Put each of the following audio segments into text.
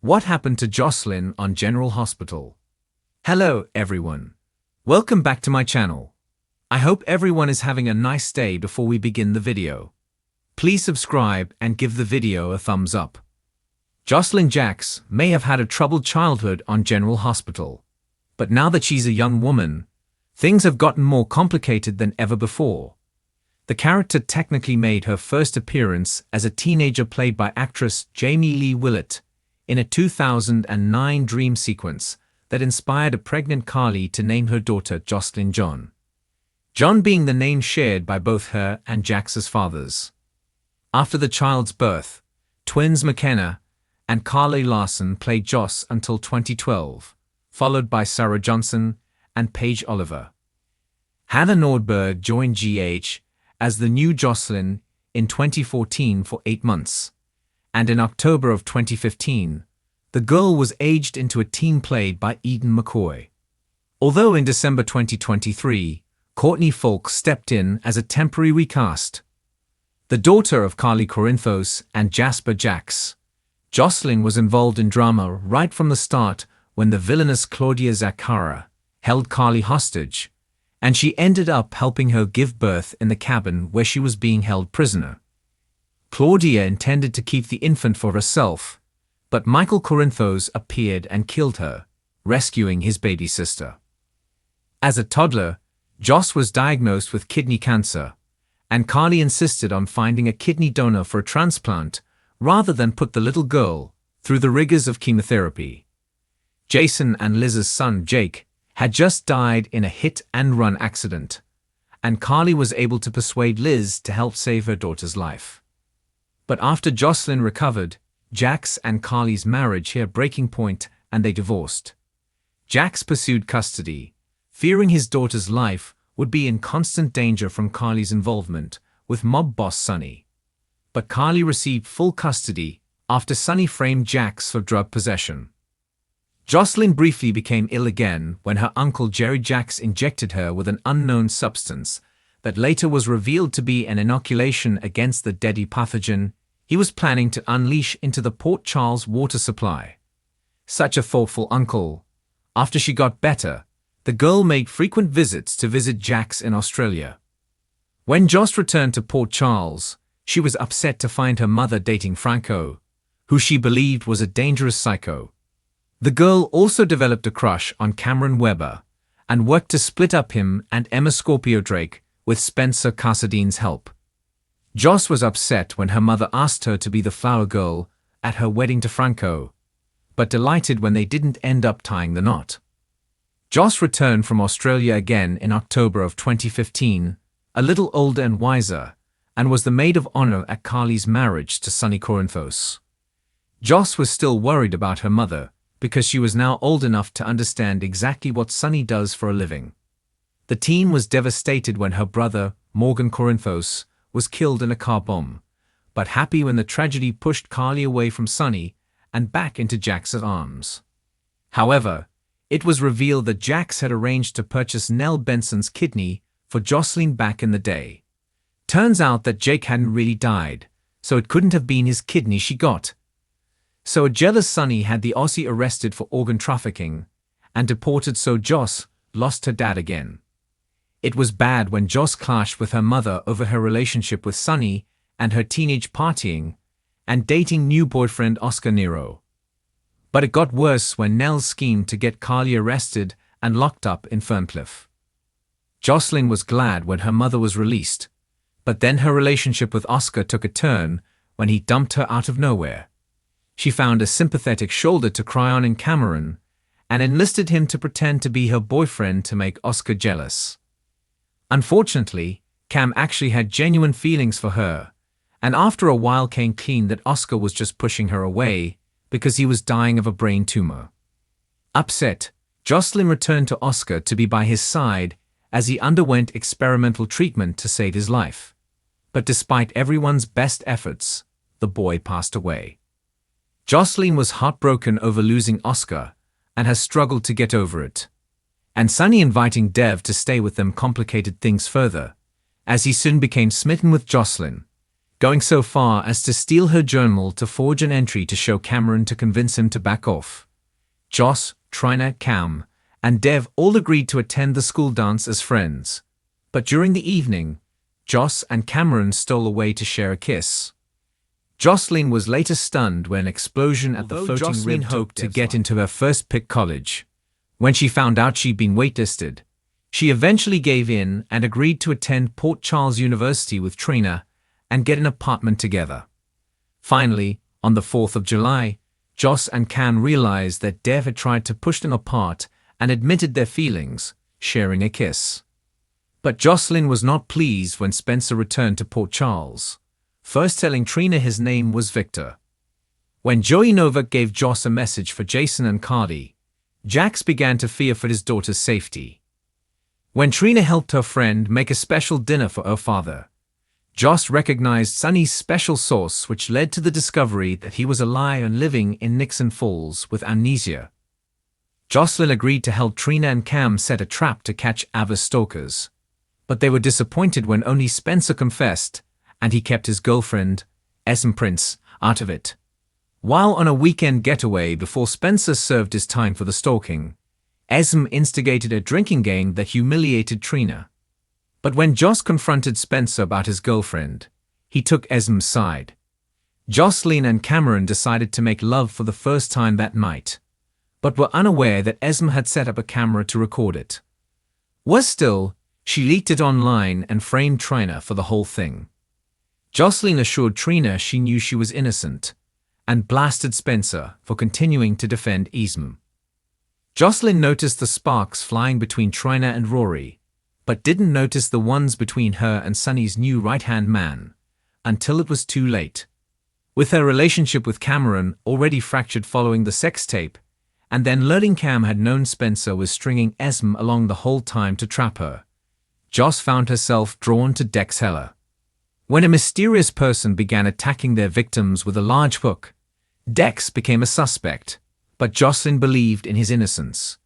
What happened to Josslyn on General Hospital? Hello, everyone. Welcome back to my channel. I hope everyone is having a nice day before we begin the video. Please subscribe and give the video a thumbs up. Josslyn Jacks may have had a troubled childhood on General Hospital. But now that she's a young woman, things have gotten more complicated than ever before. The character technically made her first appearance as a teenager played by actress Jamie Lee Willett in a 2009 dream sequence that inspired a pregnant Carly to name her daughter Josslyn John. John being the name shared by both her and Jax's fathers. After the child's birth, twins McKenna and Carly Larson played Joss until 2012, followed by Sarah Johnson and Paige Oliver. Hannah Nordberg joined GH as the new Josslyn in 2014 for 8 months, and in October of 2015, the girl was aged into a teen played by Eden McCoy. Although in December 2023, Courtney Folk stepped in as a temporary recast. The daughter of Carly Corinthos and Jasper Jacks, Josslyn was involved in drama right from the start when the villainous Claudia Zaccara held Carly hostage, and she ended up helping her give birth in the cabin where she was being held prisoner. Claudia intended to keep the infant for herself, but Michael Corinthos appeared and killed her, rescuing his baby sister. As a toddler, Joss was diagnosed with kidney cancer, and Carly insisted on finding a kidney donor for a transplant rather than put the little girl through the rigors of chemotherapy. Jason and Liz's son Jake had just died in a hit-and-run accident, and Carly was able to persuade Liz to help save her daughter's life. But after Josslyn recovered, Jax and Carly's marriage hit a breaking point and they divorced. Jax pursued custody, fearing his daughter's life would be in constant danger from Carly's involvement with mob boss Sonny. But Carly received full custody after Sonny framed Jax for drug possession. Josslyn briefly became ill again when her uncle Jerry Jacks injected her with an unknown substance that later was revealed to be an inoculation against the deadly pathogen he was planning to unleash into the Port Charles water supply. Such a thoughtful uncle. After she got better, the girl made frequent visits to visit Jax in Australia. When Joss returned to Port Charles, she was upset to find her mother dating Franco, who she believed was a dangerous psycho. The girl also developed a crush on Cameron Webber and worked to split up him and Emma Scorpio Drake with Spencer Casadine's help. Joss was upset when her mother asked her to be the flower girl at her wedding to Franco, but delighted when they didn't end up tying the knot. Joss returned from Australia again in October of 2015, a little older and wiser, and was the maid of honor at Carly's marriage to Sonny Corinthos. Joss was still worried about her mother because she was now old enough to understand exactly what Sonny does for a living. The teen was devastated when her brother, Morgan Corinthos, was killed in a car bomb, but happy when the tragedy pushed Carly away from Sonny and back into Jax's arms. However, it was revealed that Jax had arranged to purchase Nell Benson's kidney for Josslyn back in the day. Turns out that Jake hadn't really died, so it couldn't have been his kidney she got. So a jealous Sonny had the Aussie arrested for organ trafficking and deported, so Joss lost her dad again. It was bad when Joss clashed with her mother over her relationship with Sonny and her teenage partying and dating new boyfriend Oscar Nero. But it got worse when Nell schemed to get Carly arrested and locked up in Ferncliff. Josslyn was glad when her mother was released, but then her relationship with Oscar took a turn when he dumped her out of nowhere. She found a sympathetic shoulder to cry on in Cameron and enlisted him to pretend to be her boyfriend to make Oscar jealous. Unfortunately, Cam actually had genuine feelings for her, and after a while came clean that Oscar was just pushing her away because he was dying of a brain tumor. Upset, Josslyn returned to Oscar to be by his side as he underwent experimental treatment to save his life. But despite everyone's best efforts, the boy passed away. Josslyn was heartbroken over losing Oscar and has struggled to get over it. And Sonny inviting Dev to stay with them complicated things further, as he soon became smitten with Josslyn, going so far as to steal her journal to forge an entry to show Cameron to convince him to back off. Joss, Trina, Cam, and Dev all agreed to attend the school dance as friends. But during the evening, Joss and Cameron stole away to share a kiss. Josslyn was later stunned when an explosion at the floating rib hoped to get into her first pick college. When she found out she'd been waitlisted, she eventually gave in and agreed to attend Port Charles University with Trina and get an apartment together. Finally, on the 4th of July, Joss and Cam realized that Dev had tried to push them apart and admitted their feelings, sharing a kiss. But Josslyn was not pleased when Spencer returned to Port Charles, first telling Trina his name was Victor. When Joey Novak gave Joss a message for Jason and Cardi, Jax began to fear for his daughter's safety. When Trina helped her friend make a special dinner for her father, Joss recognized Sonny's special sauce, which led to the discovery that he was alive and living in Nixon Falls with amnesia. Josslyn agreed to help Trina and Cam set a trap to catch Ava's stalkers, but they were disappointed when only Spencer confessed, and he kept his girlfriend, Esme Prince, out of it. While on a weekend getaway before Spencer served his time for the stalking, Esme instigated a drinking game that humiliated Trina. But when Joss confronted Spencer about his girlfriend, he took Esme's side. Josslyn and Cameron decided to make love for the first time that night, but were unaware that Esme had set up a camera to record it. Worse still, she leaked it online and framed Trina for the whole thing. Josslyn assured Trina she knew she was innocent, and blasted Spencer for continuing to defend Esme. Josslyn noticed the sparks flying between Trina and Rory, but didn't notice the ones between her and Sonny's new right-hand man, until it was too late. With her relationship with Cameron already fractured following the sex tape, and then learning Cam had known Spencer was stringing Esme along the whole time to trap her, Joss found herself drawn to Dex Heller. When a mysterious person began attacking their victims with a large hook, Dex became a suspect, but Josslyn believed in his innocence.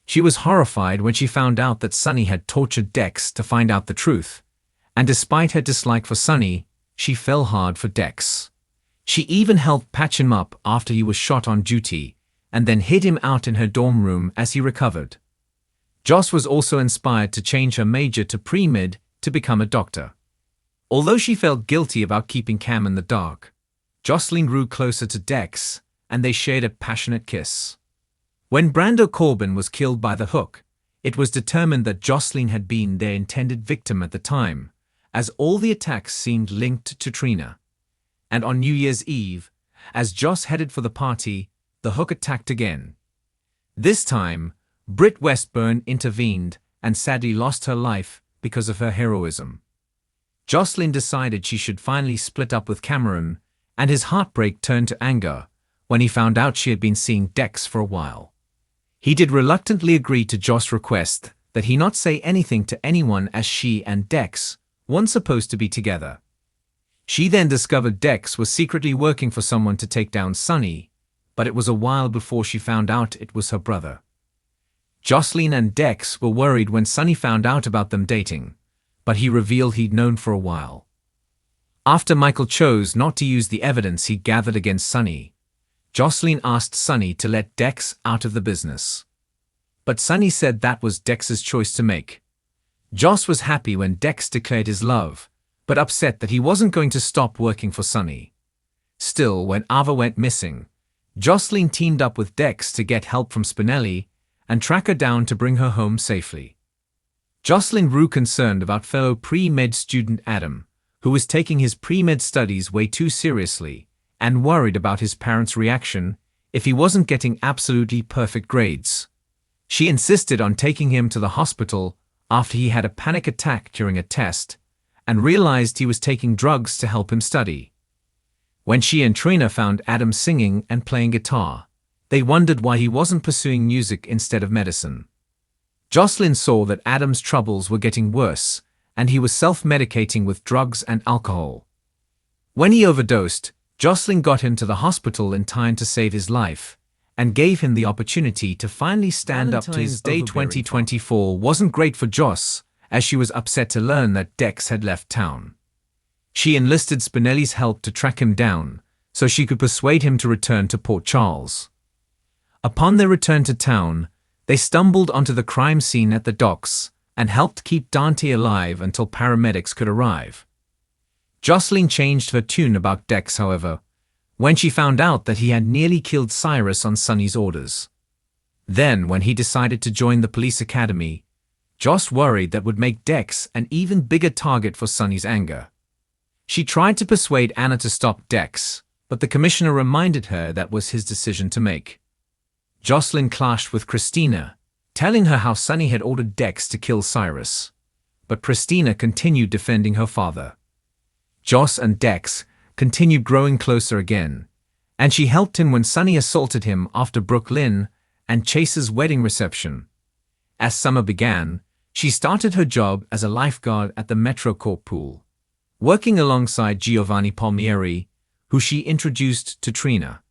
She was horrified when she found out that Sonny had tortured Dex to find out the truth, and despite her dislike for Sonny, she fell hard for Dex. She even helped patch him up after he was shot on duty, and then hid him out in her dorm room as he recovered. Joss was also inspired to change her major to pre-med to become a doctor. Although she felt guilty about keeping Cam in the dark, Josslyn grew closer to Dex, and they shared a passionate kiss. When Brando Corbin was killed by the hook, it was determined that Josslyn had been their intended victim at the time, as all the attacks seemed linked to Trina. And on New Year's Eve, as Joss headed for the party, the hook attacked again. This time, Britt Westburn intervened and sadly lost her life because of her heroism. Josslyn decided she should finally split up with Cameron, and his heartbreak turned to anger when he found out she had been seeing Dex for a while. He did reluctantly agree to Joss' request that he not say anything to anyone, as she and Dex weren't supposed to be together. She then discovered Dex was secretly working for someone to take down Sonny, but it was a while before she found out it was her brother. Josslyn and Dex were worried when Sonny found out about them dating, but he revealed he'd known for a while. After Michael chose not to use the evidence he gathered against Sonny, Josslyn asked Sonny to let Dex out of the business. But Sonny said that was Dex's choice to make. Joss was happy when Dex declared his love, but upset that he wasn't going to stop working for Sonny. Still, when Ava went missing, Josslyn teamed up with Dex to get help from Spinelli and track her down to bring her home safely. Josslyn grew concerned about fellow pre-med student Adam, who was taking his pre-med studies way too seriously, and worried about his parents' reaction if he wasn't getting absolutely perfect grades. She insisted on taking him to the hospital after he had a panic attack during a test, and realized he was taking drugs to help him study. When she and Trina found Adam singing and playing guitar, they wondered why he wasn't pursuing music instead of medicine. Josslyn saw that Adam's troubles were getting worse, and he was self-medicating with drugs and alcohol. When he overdosed, Josslyn got him to the hospital in time to save his life, and gave him the opportunity to finally stand up to his day. 2024 wasn't great for Joss, as she was upset to learn that Dex had left town. She enlisted Spinelli's help to track him down, so she could persuade him to return to Port Charles. Upon their return to town, they stumbled onto the crime scene at the docks and helped keep Dante alive until paramedics could arrive. Josslyn changed her tune about Dex, however, when she found out that he had nearly killed Cyrus on Sonny's orders. Then, when he decided to join the police academy, Joss worried that would make Dex an even bigger target for Sonny's anger. She tried to persuade Anna to stop Dex, but the commissioner reminded her that was his decision to make. Josslyn clashed with Christina, telling her how Sonny had ordered Dex to kill Cyrus. But Christina continued defending her father. Joss and Dex continued growing closer again, and she helped him when Sonny assaulted him after Brooklyn and Chase's wedding reception. As summer began, she started her job as a lifeguard at the MetroCorp pool, working alongside Giovanni Palmieri, who she introduced to Trina.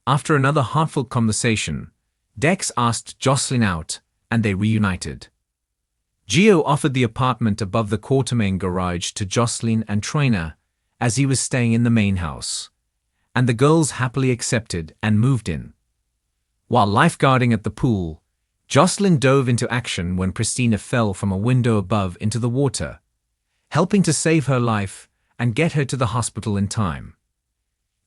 After another heartfelt conversation, Dex asked Josslyn out, and they reunited. Gio offered the apartment above the Quartermain garage to Josslyn and Trina, as he was staying in the main house, and the girls happily accepted and moved in. While lifeguarding at the pool, Josslyn dove into action when Christina fell from a window above into the water, helping to save her life and get her to the hospital in time.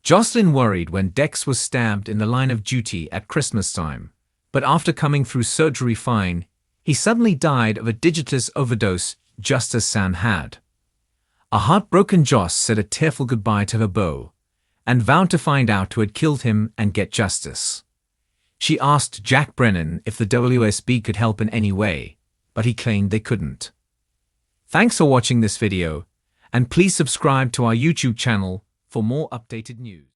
Josslyn worried when Dex was stabbed in the line of duty at Christmas time, but after coming through surgery fine, he suddenly died of a Digitus overdose just as Sam had. A heartbroken Joss said a tearful goodbye to her beau, and vowed to find out who had killed him and get justice. She asked Jack Brennan if the WSB could help in any way, but he claimed they couldn't. Thanks for watching this video, and please subscribe to our YouTube channel for more updated news.